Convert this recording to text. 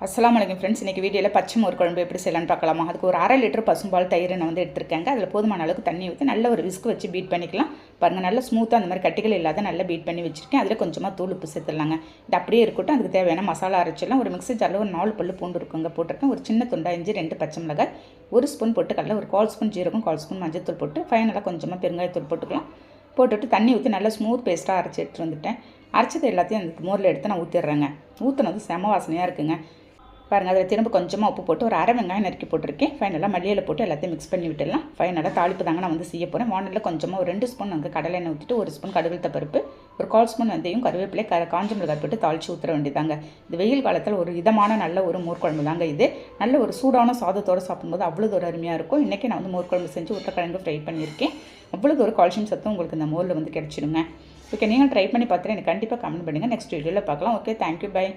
அஸ்ஸலாமு அலைக்கும் ஃப்ரெண்ட்ஸ். இன்றைக்கி வீடியோவில் பச்சை மோர் குழம்பு எப்படி செய்யலான்னு பார்க்கலாமா. அதுக்கு ஒரு 1/2 லிட்டர் பசும்பால் தயிர் நான் வந்து எடுத்துருக்கேங்க. அதில் போதுமான அளவுக்கு தண்ணி ஊற்றி நல்ல ஒரு விஸ்க் வச்சு பீட் பண்ணிக்கலாம். பாருங்கள், நல்லா ஸ்மூத்தாக அந்த மாதிரி கட்டிகள் இல்லாத நல்லா பீட் பண்ணி வச்சுருக்கேன். அதில் கொஞ்சமாக தூள் உப்பு சேர்த்துடலாங்க. இது அப்படியே இருக்கட்டும். அதுக்கு தேவையான மசாலா அரைச்சிடலாம். ஒரு மிக்ஸி ஜாரில் ஒரு 4 பல்லு பூண்டு இருக்குங்க போட்டிருக்கேன். ஒரு சின்ன துண்டா இஞ்சி, 2 பச்சை மிளகாய், 1 ஸ்பூன் பொட்டுக்கடலை, ஒரு 1/4 ஸ்பூன் ஜீரகம், 1/4 ஸ்பூன் மஞ்சள் போட்டு ஃபைனலாக கொஞ்சமாக பெருங்காயத்தூள் போட்டுக்கலாம். போட்டுட்டு தண்ணி ஊற்றி நல்லா ஸ்மூத் பேஸ்ட்டாக அரைச்சி எடுத்துகிட்டு வந்துட்டேன். அரைச்சது எல்லாத்தையும் அந்த மோரில் எடுத்து நான் ஊற்றிடுறேங்க. ஊற்றினது செம வாசனையாக இருக்குங்க. பாருங்கள், அதில் திரும்ப கொஞ்சமாக உப்பு போட்டு ஒரு 1/2 வெங்காயம் நறுக்கி போட்டிருக்கேன். ஃபைனலாக மல்லியில் போட்டு எல்லாத்தையும் மிக்ஸ் பண்ணி விட்டுடலாம். ஃபைனலாக தாளிப்பு தாங்க நான் வந்து செய்ய போகிறேன். வானலில் கொஞ்சமாக ஒரு 2 ஸ்பூன் வந்து கடலை எண்ணெய் ஊற்றிட்டு 1 ஸ்பூன் கடுகு பருப்பு, ஒரு 1/4 ஸ்பூன் வெந்தயம், கருவேப்பிலை, காஞ்ச மிளகாய் போட்டு தாளித்து ஊற்ற வேண்டியதாங்க. இது வெயில் காலத்தில் ஒரு இதமான நல்ல ஒரு மோர் குழம்பு தாங்க. இது நல்ல ஒரு சூடான சாதத்தோடு சாப்பிடும்போது அவ்வளோ ஒரு அருமையாக இருக்கும். இன்றைக்கி நான் வந்து மோர் குழம்பு செஞ்சு உருளைக்கிழங்கு ஃப்ரை பண்ணியிருக்கேன். அவ்வளோ ஒரு கால்சியம் சத்தும் உங்களுக்கு இந்த மோரில் வந்து கிடச்சிடுங்க. ஓகே, நீங்கள் ட்ரை பண்ணி பார்த்துட்டு எனக்கு கண்டிப்பாக கமெண்ட் பண்ணுங்கள். நெக்ஸ்ட் வீடியோவில் பார்க்கலாம். Okay, thank you, by.